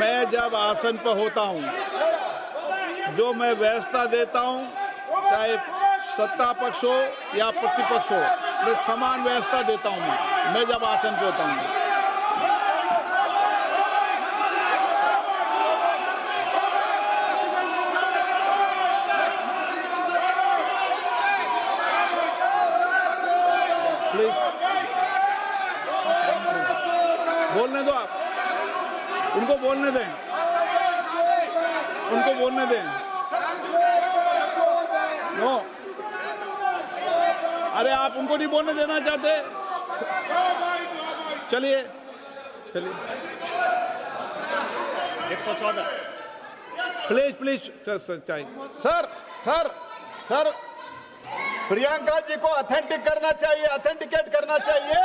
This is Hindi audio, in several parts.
मैं जब आसन पर होता हूँ, जो मैं व्यवस्था देता हूँ, चाहे सत्ता पक्ष हो या प्रतिपक्ष हो, मैं समान व्यवस्था देता हूँ। मैं जब आसन पर होता हूँ। प्लीज बोलने दो, आप उनको बोलने दें, उनको बोलने दें। नो, अरे आप उनको नहीं बोलने देना चाहते? चलिए चलिए 114 प्लीज प्लीज चाहिए। सर प्रियंका जी को ऑथेंटिक करना चाहिए, ऑथेंटिकेट करना चाहिए।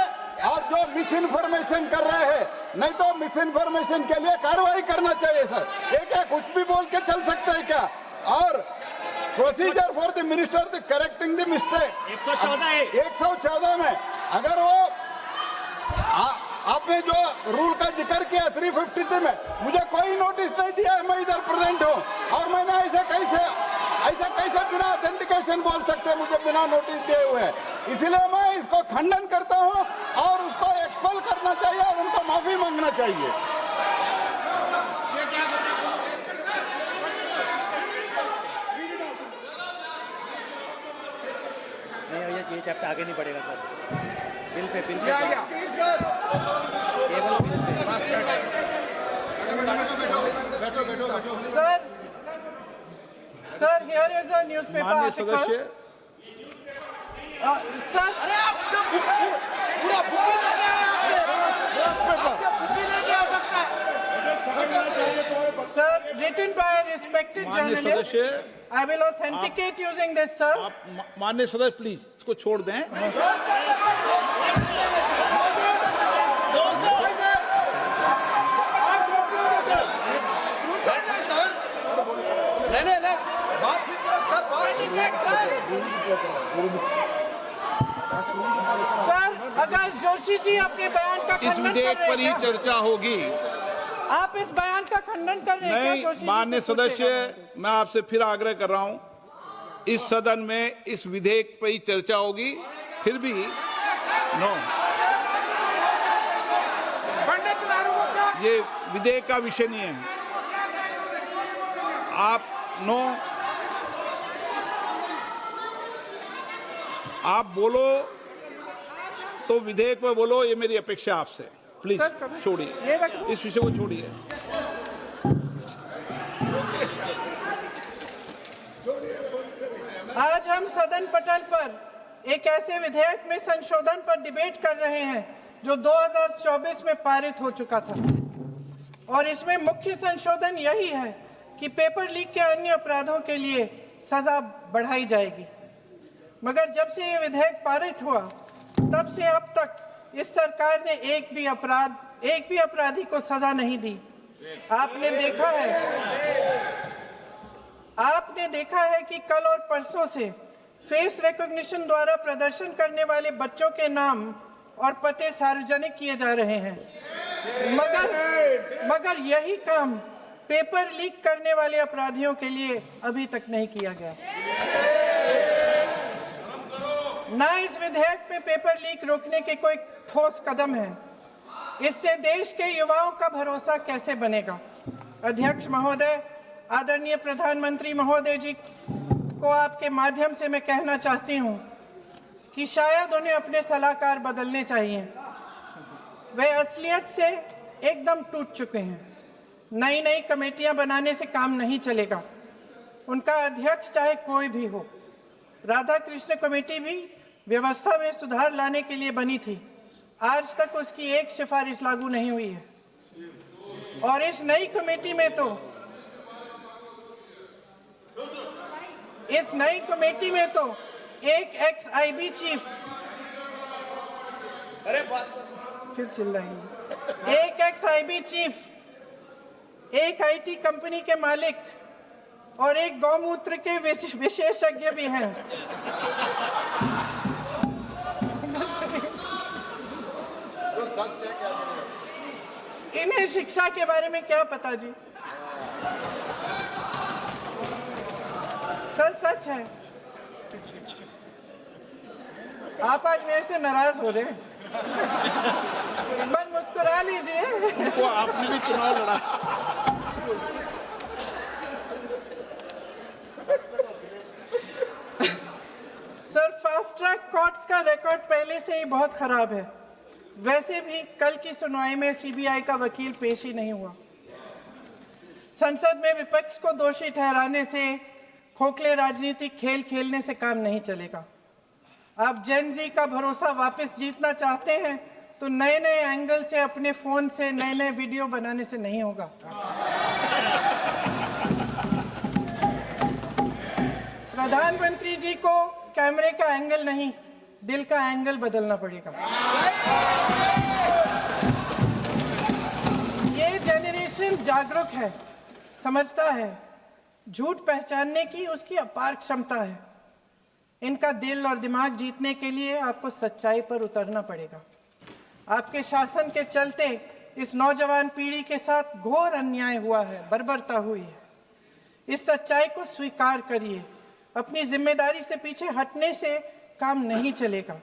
और जो मिस इन्फॉर्मेशन कर रहे हैं, नहीं तो मिस इन्फॉर्मेशन के लिए कार्रवाई करना चाहिए। सर ये क्या कुछ भी बोल के चल सकता है क्या? और procedure for the minister the correcting the mistake 114 में अगर वो आपने जो रूल का जिक्र किया 353 में, मुझे कोई नोटिस नहीं दिया है, मैं इधर प्रेजेंट हूँ और मैंने ऐसे कैसे बिना ऑथेंटिकेशन बोल सकते, मुझे बिना नोटिस दिए हुए। इसलिए मैं इसको खंडन करता हूँ और उसको एक्सपेल करना चाहिए और उनको माफी मांगना चाहिए। ये चैप्टर आगे नहीं बढ़ेगा sir. Bill pay Sir, here is a newspaper माननीय article. सदस्य, Sir, अरे आपने पूरा बुक ले गया है, आपने बुक ले गया सकता है। sir, written by a respected माननीय journalist. सदस्य, I will authenticate using this, sir. आप माननीय सदस्य प्लीज इसको छोड़ दें। सर, अगर जोशी जी अपने बयान का इस खंडन कर विधेयक रहे पर ही हैं क्या? चर्चा होगी। आप इस बयान का खंडन कर रहे हैं क्या? नहीं, जोशी जी माननीय से पूछेगा। सदस्य, मैं आपसे फिर आग्रह कर रहा हूं, इस सदन में इस विधेयक पर ही चर्चा होगी। फिर भी नो, ये विधेयक का विषय नहीं है। आप नो, आप बोलो तो विधेयक पर बोलो, ये मेरी अपेक्षा आपसे। प्लीज छोड़िए, ये रख दो। इस विषय को छोड़िए। आज हम सदन पटल पर एक ऐसे विधेयक में संशोधन पर डिबेट कर रहे हैं जो 2024 में पारित हो चुका था और इसमें मुख्य संशोधन यही है कि पेपर लीक के अन्य अपराधों के लिए सजा बढ़ाई जाएगी। मगर जब से ये विधेयक पारित हुआ तब से अब तक इस सरकार ने एक भी अपराधी को सजा नहीं दी। आपने देखा है कि कल और परसों से फेस रिकॉग्निशन द्वारा प्रदर्शन करने वाले बच्चों के नाम और पते सार्वजनिक किए जा रहे हैं, मगर यही काम पेपर लीक करने वाले अपराधियों के लिए अभी तक नहीं किया गया। ना इस विधेयक पे पेपर लीक रोकने के कोई ठोस कदम है। इससे देश के युवाओं का भरोसा कैसे बनेगा? अध्यक्ष महोदय, आदरणीय प्रधानमंत्री महोदय जी को आपके माध्यम से मैं कहना चाहती हूं कि शायद उन्हें अपने सलाहकार बदलने चाहिए। वे असलियत से एकदम टूट चुके हैं। नई कमेटियां बनाने से काम नहीं चलेगा। उनका अध्यक्ष चाहे कोई भी हो। राधा कृष्ण कमेटी भी व्यवस्था में सुधार लाने के लिए बनी थी। आज तक उसकी एक सिफारिश लागू नहीं हुई है और इस नई कमेटी में तो एक एक्स-आईबी चीफ, फिर चिल्लाएंगे, एक एक्स-आईबी चीफ, एक आईटी कंपनी के मालिक और एक गौमूत्र के विशेषज्ञ भी हैं। इन्हें शिक्षा के बारे में क्या पता जी। सर सच है, आप आज मेरे से नाराज हो रहे हैं। मन मुस्कुरा लीजिए। वो आपने भी चुनाव लड़ा। सर फास्ट ट्रैक कोर्ट्स का रिकॉर्ड पहले से ही बहुत खराब है। वैसे भी कल की सुनवाई में सीबीआई का वकील पेश ही नहीं हुआ। संसद में विपक्ष को दोषी ठहराने से, खोखले राजनीतिक खेल खेलने से काम नहीं चलेगा। आप जेन जी का भरोसा वापस जीतना चाहते हैं तो नए नए एंगल से, अपने फोन से नए नए वीडियो बनाने से नहीं होगा। प्रधानमंत्री जी को कैमरे का एंगल नहीं, दिल का एंगल बदलना पड़ेगा। ये जेनरेशन जागरूक है, समझता है, झूठ पहचानने की उसकी अपार क्षमता है। इनका दिल और दिमाग जीतने के लिए आपको सच्चाई पर उतरना पड़ेगा। आपके शासन के चलते इस नौजवान पीढ़ी के साथ घोर अन्याय हुआ है, बर्बरता हुई है। इस सच्चाई को स्वीकार करिए। अपनी जिम्मेदारी से पीछे हटने से काम नहीं चलेगा।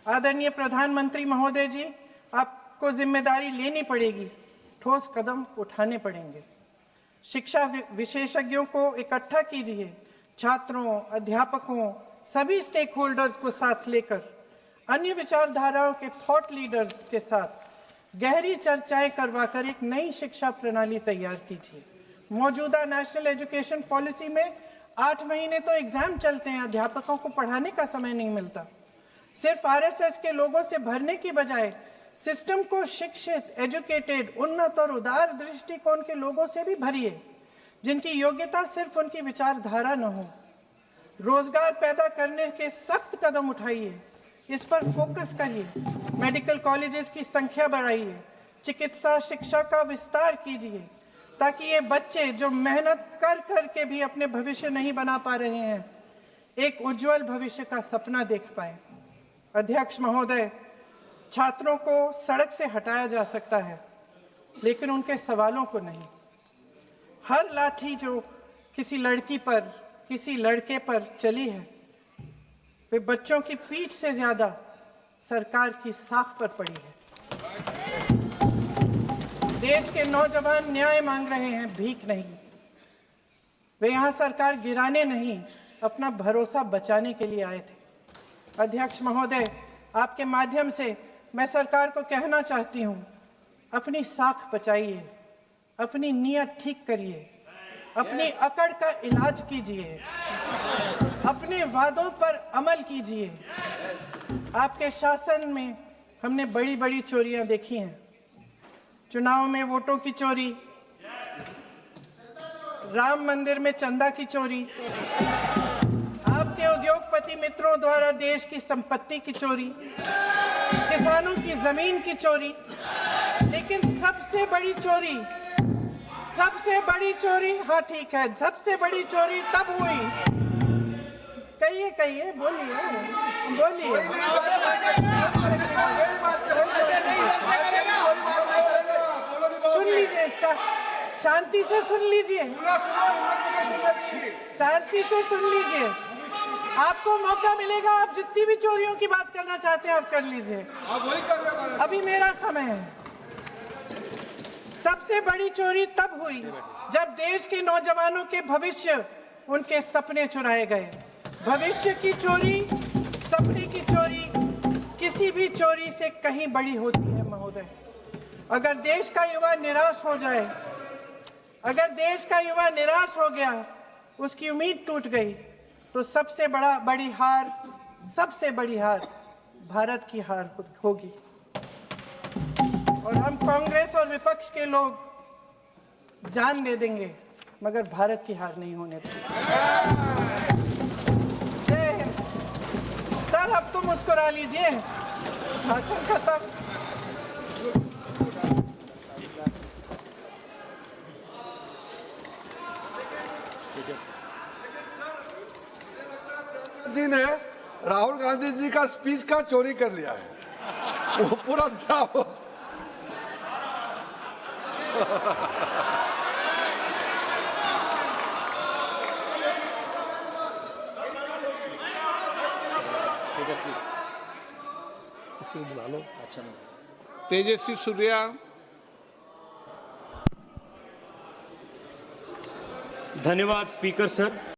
आदरणीय प्रधानमंत्री महोदय जी, आपको जिम्मेदारी लेनी पड़ेगी, ठोस कदम उठाने पड़ेंगे। शिक्षा विशेषज्ञों को इकट्ठा कीजिए, छात्रों, अध्यापकों, सभी स्टेक होल्डर्स को साथ लेकर, अन्य विचारधाराओं के थॉट लीडर्स के साथ गहरी चर्चाएं करवाकर एक नई शिक्षा प्रणाली तैयार कीजिए। मौजूदा नेशनल एजुकेशन पॉलिसी में 8 महीने तो एग्जाम चलते हैं, अध्यापकों को पढ़ाने का समय नहीं मिलता। सिर्फ आरएसएस के लोगों से भरने की बजाय सिस्टम को शिक्षित, एजुकेटेड, उन्नत और उदार दृष्टिकोण के लोगों से भी भरिए, जिनकी योग्यता सिर्फ उनकी विचारधारा न हो। रोजगार पैदा करने के सख्त कदम उठाइए, इस पर फोकस करिए। मेडिकल कॉलेजेस की संख्या बढ़ाइए, चिकित्सा शिक्षा का विस्तार कीजिए, ताकि ये बच्चे जो मेहनत कर कर के भी अपने भविष्य नहीं बना पा रहे हैं, एक उज्जवल भविष्य का सपना देख पाए। अध्यक्ष महोदय, छात्रों को सड़क से हटाया जा सकता है, लेकिन उनके सवालों को नहीं। हर लाठी जो किसी लड़की पर, किसी लड़के पर चली है, वे बच्चों की पीठ से ज्यादा सरकार की साख पर पड़ी है। देश के नौजवान न्याय मांग रहे हैं, भीख नहीं। वे यहाँ सरकार गिराने नहीं, अपना भरोसा बचाने के लिए आए थे। अध्यक्ष महोदय, आपके माध्यम से मैं सरकार को कहना चाहती हूँ, अपनी साख बचाइए, अपनी नीयत ठीक करिए, अपनी अकड़ का इलाज कीजिए, अपने वादों पर अमल कीजिए। आपके शासन में हमने बड़ी बड़ी चोरियां देखी हैं। चुनाव में वोटों की चोरी, राम मंदिर में चंदा की चोरी, आपके उद्योगपति मित्रों द्वारा देश की संपत्ति की चोरी, किसानों की जमीन की चोरी। लेकिन सबसे बड़ी चोरी, हाँ ठीक है, सबसे बड़ी चोरी तब हुई। कहिए, बोलिए। सुन लीजिए, शांति से सुन लीजिए, शांति से सुन लीजिए। आपको मौका मिलेगा, आप जितनी भी चोरियों की बात करना चाहते हैं आप कर लीजिए, अभी मेरा समय है। सबसे बड़ी चोरी तब हुई जब देश के नौजवानों के भविष्य, उनके सपने चुराए गए। भविष्य की चोरी, सपने की चोरी किसी भी चोरी से कहीं बड़ी होती है महोदय। अगर देश का युवा निराश हो जाए, अगर देश का युवा निराश हो गया, उसकी उम्मीद टूट गई, तो सबसे बड़ी हार भारत की हार होगी। और हम कांग्रेस और विपक्ष के लोग जान दे देंगे, मगर भारत की हार नहीं होने देंगे। जय हिंद। सर अब तो मुस्कुरा लीजिए, भाषण खत्म। जी ने राहुल गांधी जी का स्पीच का चोरी कर लिया है, वो पूरा तेजस्वी किसी को बुला लो। अच्छा नहीं तेजस्वी सूर्या, धन्यवाद स्पीकर सर।